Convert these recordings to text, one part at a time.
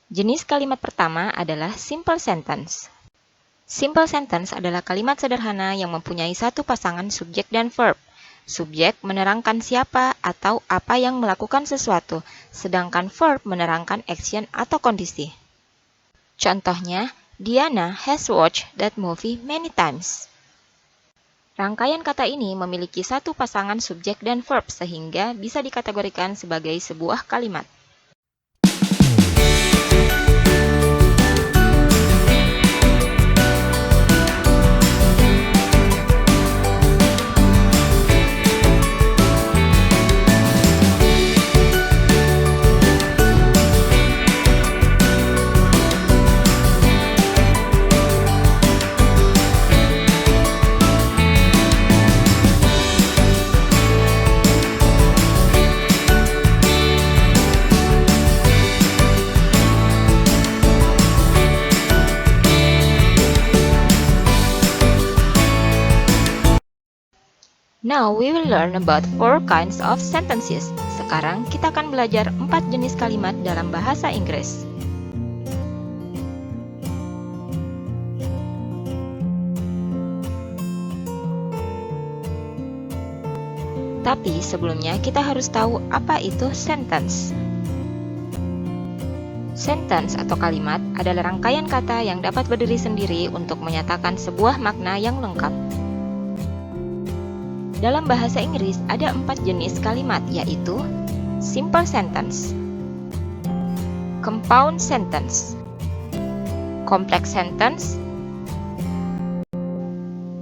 Jenis kalimat pertama adalah simple sentence. Simple sentence adalah kalimat sederhana yang mempunyai satu pasangan subjek dan verb. Subjek menerangkan siapa atau apa yang melakukan sesuatu, sedangkan verb menerangkan action atau kondisi. Contohnya, Diana has watched that movie many times. Rangkaian kata ini memiliki satu pasangan subjek dan verb sehingga bisa dikategorikan sebagai sebuah kalimat. Now we will learn about 4 kinds of sentences. Sekarang kita akan belajar 4 jenis kalimat dalam bahasa Inggris. Tapi sebelumnya kita harus tahu apa itu sentence. Sentence atau kalimat adalah rangkaian kata yang dapat berdiri sendiri untuk menyatakan sebuah makna yang lengkap. Dalam bahasa Inggris ada 4 jenis kalimat, yaitu simple sentence, compound sentence, complex sentence,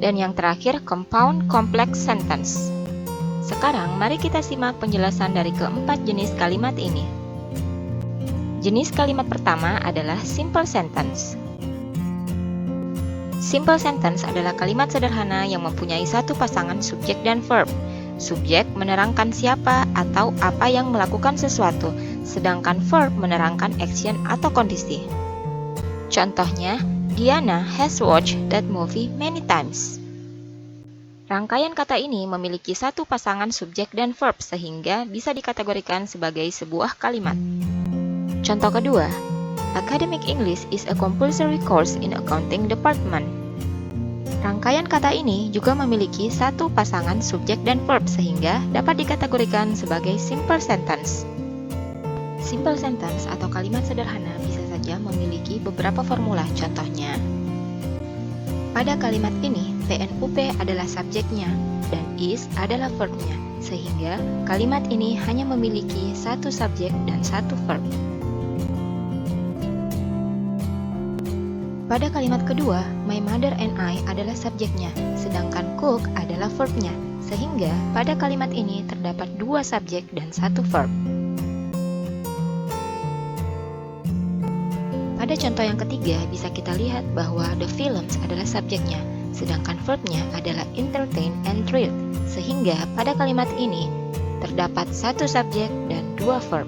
dan yang terakhir compound complex sentence. Sekarang mari kita simak penjelasan dari keempat jenis kalimat ini. Jenis kalimat pertama adalah simple sentence. Simple sentence adalah kalimat sederhana yang mempunyai satu pasangan subjek dan verb. Subjek menerangkan siapa atau apa yang melakukan sesuatu, sedangkan verb menerangkan action atau kondisi. Contohnya, Diana has watched that movie many times. Rangkaian kata ini memiliki satu pasangan subjek dan verb sehingga bisa dikategorikan sebagai sebuah kalimat. Contoh kedua, Academic English is a compulsory course in accounting department. Rangkaian kata ini juga memiliki satu pasangan subjek dan verb sehingga dapat dikategorikan sebagai simple sentence. Simple sentence atau kalimat sederhana bisa saja memiliki beberapa formula. Contohnya, pada kalimat ini PNUP adalah subjeknya dan is adalah verbnya, sehingga kalimat ini hanya memiliki satu subjek dan satu verb. Pada kalimat kedua, my mother and I adalah subjeknya, sedangkan cook adalah verbnya, sehingga pada kalimat ini terdapat dua subjek dan satu verb. Pada contoh yang ketiga, bisa kita lihat bahwa the films adalah subjeknya, sedangkan verbnya adalah entertain and thrill, sehingga pada kalimat ini terdapat satu subjek dan dua verb.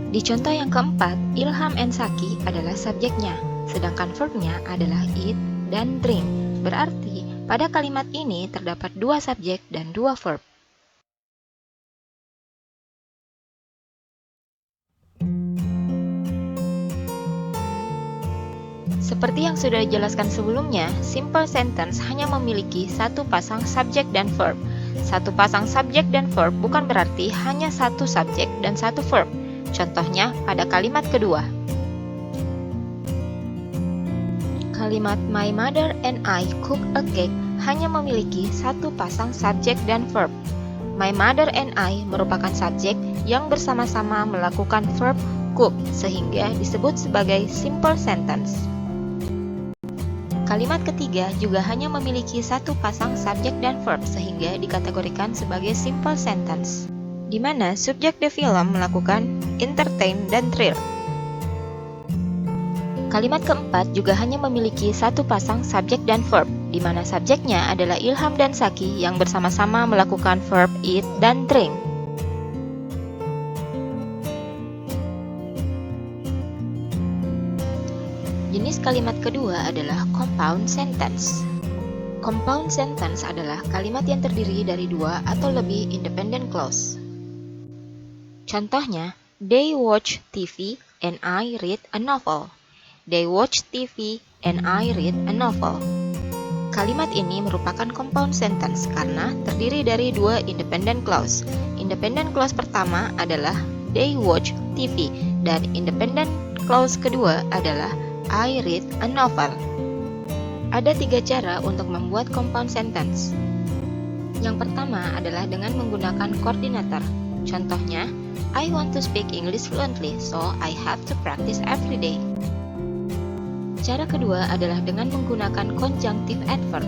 Di contoh yang keempat, Ilham and Saki adalah subjeknya, sedangkan verbnya adalah eat dan drink. Berarti, pada kalimat ini terdapat dua subjek dan dua verb. Seperti yang sudah dijelaskan sebelumnya, simple sentence hanya memiliki satu pasang subjek dan verb. Satu pasang subjek dan verb bukan berarti hanya satu subjek dan satu verb. Contohnya pada kalimat kedua. Kalimat my mother and I cook a cake hanya memiliki satu pasang subjek dan verb. My mother and I merupakan subjek yang bersama-sama melakukan verb cook sehingga disebut sebagai simple sentence. Kalimat ketiga juga hanya memiliki satu pasang subjek dan verb sehingga dikategorikan sebagai simple sentence, di mana subjek the film melakukan entertain dan thrill. Kalimat keempat juga hanya memiliki satu pasang subjek dan verb, di mana subjeknya adalah Ilham dan Saki yang bersama-sama melakukan verb eat dan drink. Jenis kalimat kedua adalah compound sentence. Compound sentence adalah kalimat yang terdiri dari dua atau lebih independent clause. Contohnya, they watch TV and I read a novel. They watch TV and I read a novel. Kalimat ini merupakan compound sentence karena terdiri dari dua independent clause. Independent clause pertama adalah they watch TV dan independent clause kedua adalah I read a novel. Ada 3 cara untuk membuat compound sentence. Yang pertama adalah dengan menggunakan koordinator. Contohnya, I want to speak English fluently, so I have to practice every day. Cara kedua adalah dengan menggunakan conjunctive adverb.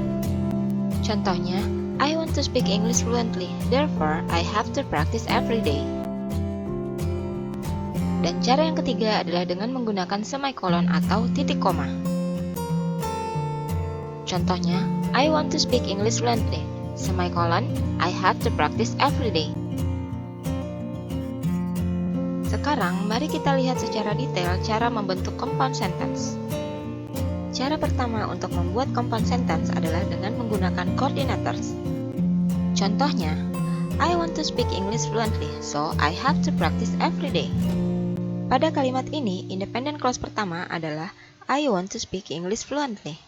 Contohnya, I want to speak English fluently, therefore I have to practice every day. Dan cara yang ketiga adalah dengan menggunakan semicolon atau titik koma. Contohnya, I want to speak English fluently, semicolon, I have to practice every day. Sekarang, mari kita lihat secara detail cara membentuk compound sentence. Cara pertama untuk membuat compound sentence adalah dengan menggunakan coordinators. Contohnya, I want to speak English fluently, so I have to practice every day. Pada kalimat ini, independent clause pertama adalah I want to speak English fluently.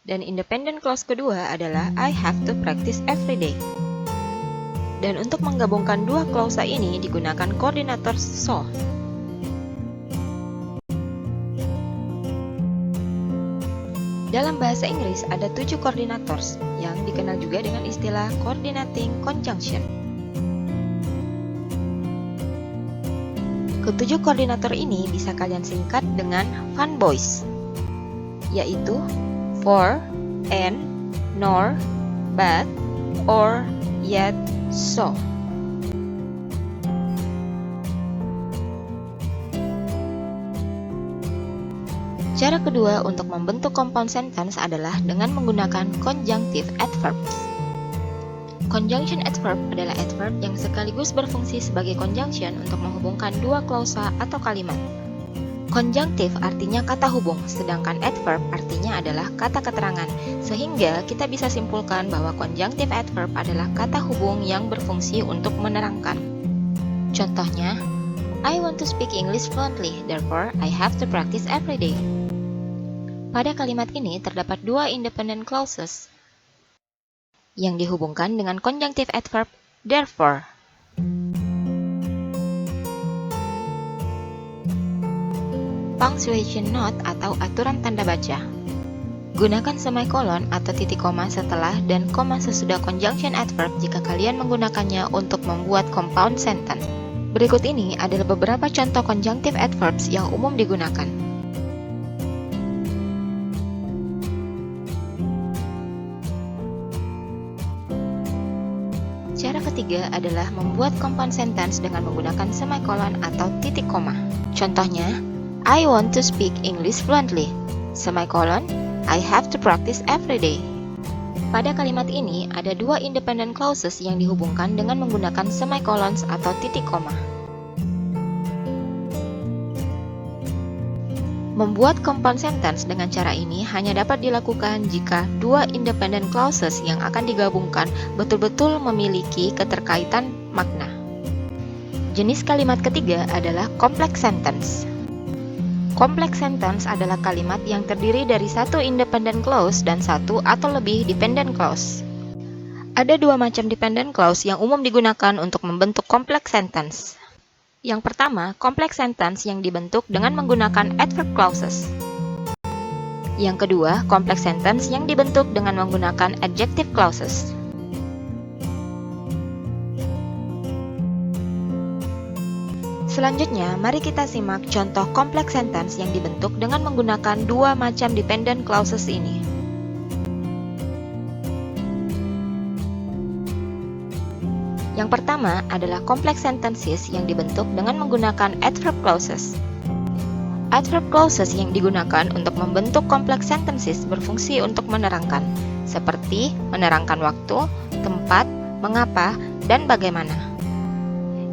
Dan independent clause kedua adalah I have to practice every day. Dan untuk menggabungkan dua klausa ini digunakan koordinator so. Dalam bahasa Inggris ada 7 coordinators yang dikenal juga dengan istilah coordinating conjunction. Ketujuh koordinator ini bisa kalian singkat dengan FUNBOYS, yaitu for, and, nor, but, or, yet, so. Cara kedua untuk membentuk compound sentence adalah dengan menggunakan conjunctive adverbs. Conjunction adverb adalah adverb yang sekaligus berfungsi sebagai conjunction untuk menghubungkan dua klausa atau kalimat. Conjunctive artinya kata hubung, sedangkan adverb artinya adalah kata keterangan, sehingga kita bisa simpulkan bahwa conjunctive adverb adalah kata hubung yang berfungsi untuk menerangkan. Contohnya, I want to speak English fluently, therefore I have to practice every day. Pada kalimat ini terdapat dua independent clauses yang dihubungkan dengan conjunctive adverb therefore. Punctuation note atau aturan tanda baca. Gunakan semicolon atau titik koma setelah dan koma sesudah conjunction adverb jika kalian menggunakannya untuk membuat compound sentence. Berikut ini adalah beberapa contoh conjunctive adverbs yang umum digunakan. Cara ketiga adalah membuat compound sentence dengan menggunakan semicolon atau titik koma. Contohnya, I want to speak English fluently, semicolon, I have to practice every day. Pada kalimat ini ada dua independent clauses yang dihubungkan dengan menggunakan semicolons atau titik koma. Membuat compound sentence dengan cara ini hanya dapat dilakukan jika dua independent clauses yang akan digabungkan betul-betul memiliki keterkaitan makna. Jenis kalimat ketiga adalah complex sentence. Complex sentence adalah kalimat yang terdiri dari satu independent clause dan satu atau lebih dependent clause. Ada dua macam dependent clause yang umum digunakan untuk membentuk complex sentence. Yang pertama, complex sentence yang dibentuk dengan menggunakan adverb clauses. Yang kedua, complex sentence yang dibentuk dengan menggunakan adjective clauses. Selanjutnya, mari kita simak contoh complex sentence yang dibentuk dengan menggunakan dua macam dependent clauses ini. Yang pertama adalah complex sentences yang dibentuk dengan menggunakan adverb clauses. Adverb clauses yang digunakan untuk membentuk complex sentences berfungsi untuk menerangkan, seperti menerangkan waktu, tempat, mengapa, dan bagaimana.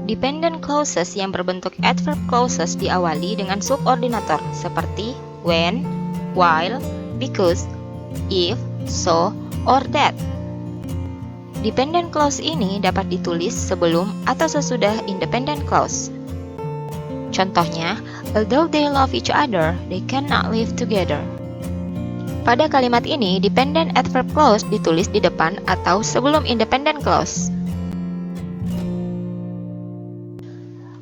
Dependent clauses yang berbentuk adverb clauses diawali dengan subordinator seperti when, while, because, if, so, or that. Dependent clause ini dapat ditulis sebelum atau sesudah independent clause. Contohnya, although they love each other, they cannot live together. Pada kalimat ini, dependent adverb clause ditulis di depan atau sebelum independent clause.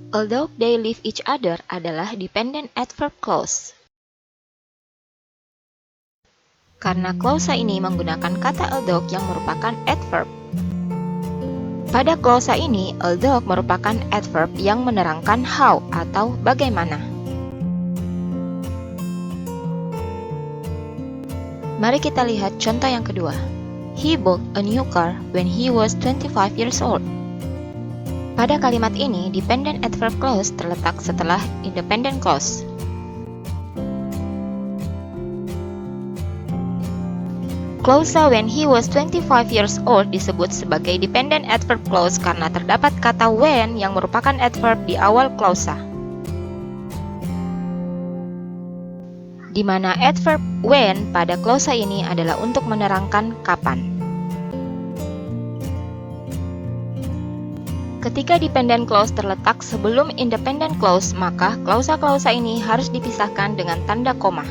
Although they love each other adalah dependent adverb clause. Karena klausa ini menggunakan kata although yang merupakan adverb. Pada klausa ini, although merupakan adverb yang menerangkan how atau bagaimana. Mari kita lihat contoh yang kedua. He bought a new car when he was 25 years old. Pada kalimat ini, dependent adverb clause terletak setelah independent clause. Klausa when he was 25 years old disebut sebagai dependent adverb clause karena terdapat kata when yang merupakan adverb di awal klausa. Di mana adverb when pada klausa ini adalah untuk menerangkan kapan. Ketika dependent clause terletak sebelum independent clause, maka klausa-klausa ini harus dipisahkan dengan tanda koma.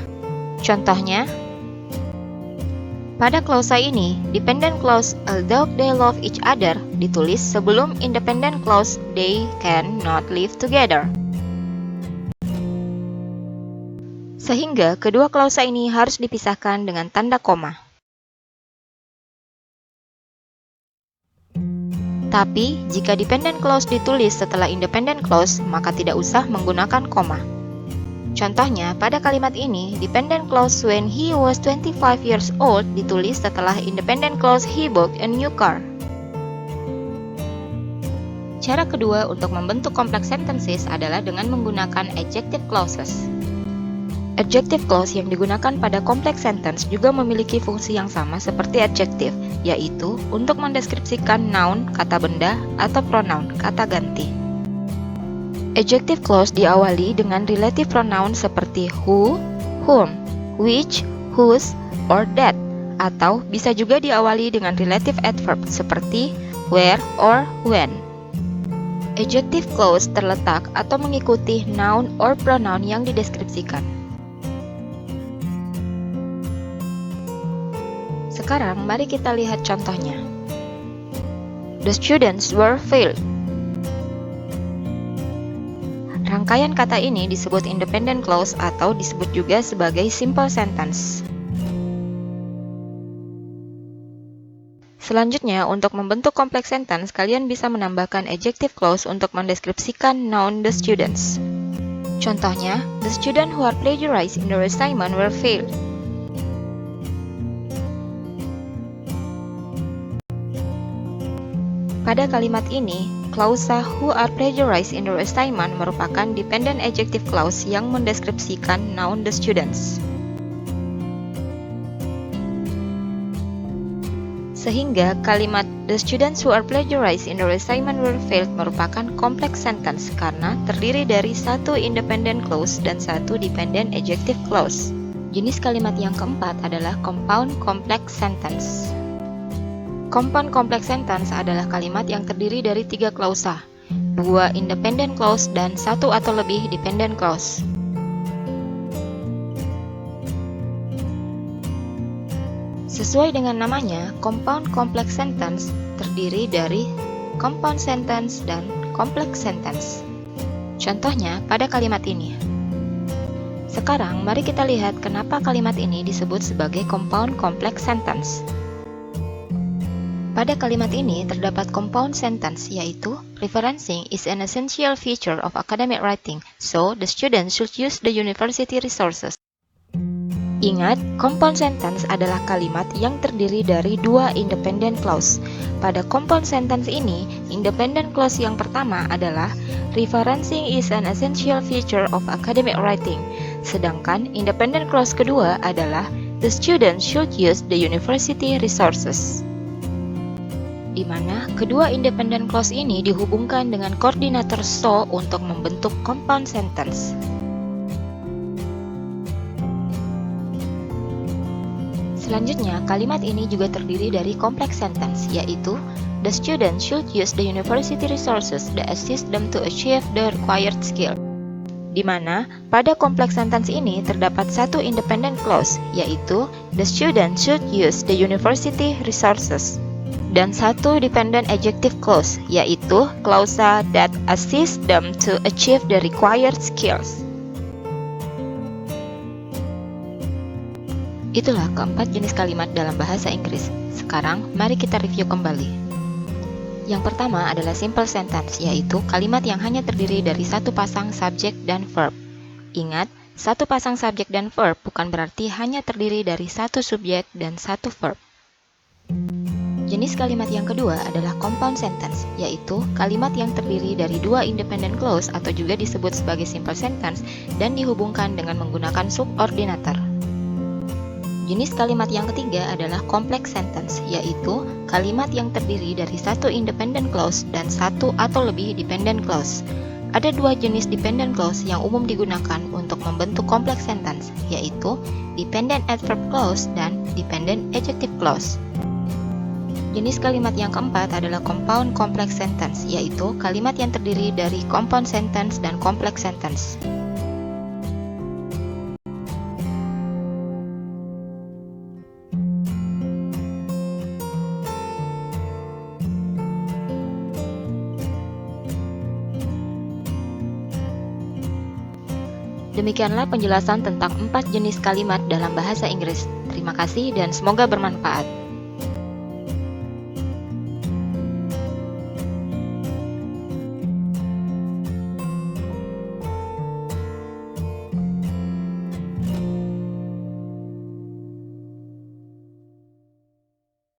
Contohnya, pada klausa ini, dependent clause although they love each other ditulis sebelum independent clause they cannot live together. Sehingga kedua klausa ini harus dipisahkan dengan tanda koma. Tapi, jika dependent clause ditulis setelah independent clause, maka tidak usah menggunakan koma. Contohnya, pada kalimat ini, dependent clause when he was 25 years old ditulis setelah independent clause he bought a new car. Cara kedua untuk membentuk complex sentences adalah dengan menggunakan adjective clauses. Adjective clause yang digunakan pada complex sentence juga memiliki fungsi yang sama seperti adjective, yaitu untuk mendeskripsikan noun, kata benda, atau pronoun, kata ganti. Adjective clause diawali dengan relative pronoun seperti who, whom, which, whose, or that, atau bisa juga diawali dengan relative adverb seperti where or when. Adjective clause terletak atau mengikuti noun or pronoun yang dideskripsikan. Sekarang mari kita lihat contohnya. The students were failed. Rangkaian kata ini disebut independent clause atau disebut juga sebagai simple sentence. Selanjutnya, untuk membentuk complex sentence, kalian bisa menambahkan adjective clause untuk mendeskripsikan noun the students. Contohnya, the students who are plagiarized in their assignment were failed. Pada kalimat ini, klausa who are plagiarized in their assignment merupakan dependent adjective clause yang mendeskripsikan noun the students. Sehingga kalimat the students who are plagiarized in their assignment were failed merupakan complex sentence karena terdiri dari satu independent clause dan satu dependent adjective clause. Jenis kalimat yang keempat adalah compound complex sentence. Compound complex sentence adalah kalimat yang terdiri dari 3 klausa, 2 independent clause dan 1 atau lebih dependent clause. Sesuai dengan namanya, compound complex sentence terdiri dari compound sentence dan complex sentence. Contohnya pada kalimat ini. Sekarang mari kita lihat kenapa kalimat ini disebut sebagai compound complex sentence. Pada kalimat ini terdapat compound sentence, yaitu referencing is an essential feature of academic writing, so the student should use the university resources. Ingat, compound sentence adalah kalimat yang terdiri dari 2 independent clause. Pada compound sentence ini, independent clause yang pertama adalah referencing is an essential feature of academic writing, sedangkan independent clause kedua adalah the student should use the university resources. Di mana kedua independent clause ini dihubungkan dengan koordinator so untuk membentuk compound sentence. Selanjutnya, kalimat ini juga terdiri dari complex sentence, yaitu the student should use the university resources that assist them to achieve the required skill. Di mana pada complex sentence ini terdapat satu independent clause, yaitu the student should use the university resources, dan satu dependent adjective clause, yaitu clausa that assist them to achieve the required skills. Itulah keempat jenis kalimat dalam bahasa Inggris. Sekarang, mari kita review kembali. Yang pertama adalah simple sentence, yaitu kalimat yang hanya terdiri dari satu pasang subjek dan verb. Ingat, satu pasang subjek dan verb bukan berarti hanya terdiri dari satu subjek dan satu verb. Jenis kalimat yang kedua adalah compound sentence, yaitu kalimat yang terdiri dari dua independent clause atau juga disebut sebagai simple sentence dan dihubungkan dengan menggunakan subordinator. Jenis kalimat yang ketiga adalah complex sentence, yaitu kalimat yang terdiri dari satu independent clause dan satu atau lebih dependent clause. Ada dua jenis dependent clause yang umum digunakan untuk membentuk complex sentence, yaitu dependent adverb clause dan dependent adjective clause. Jenis kalimat yang keempat adalah compound complex sentence, yaitu kalimat yang terdiri dari compound sentence dan complex sentence. Demikianlah penjelasan tentang 4 jenis kalimat dalam bahasa Inggris. Terima kasih dan semoga bermanfaat.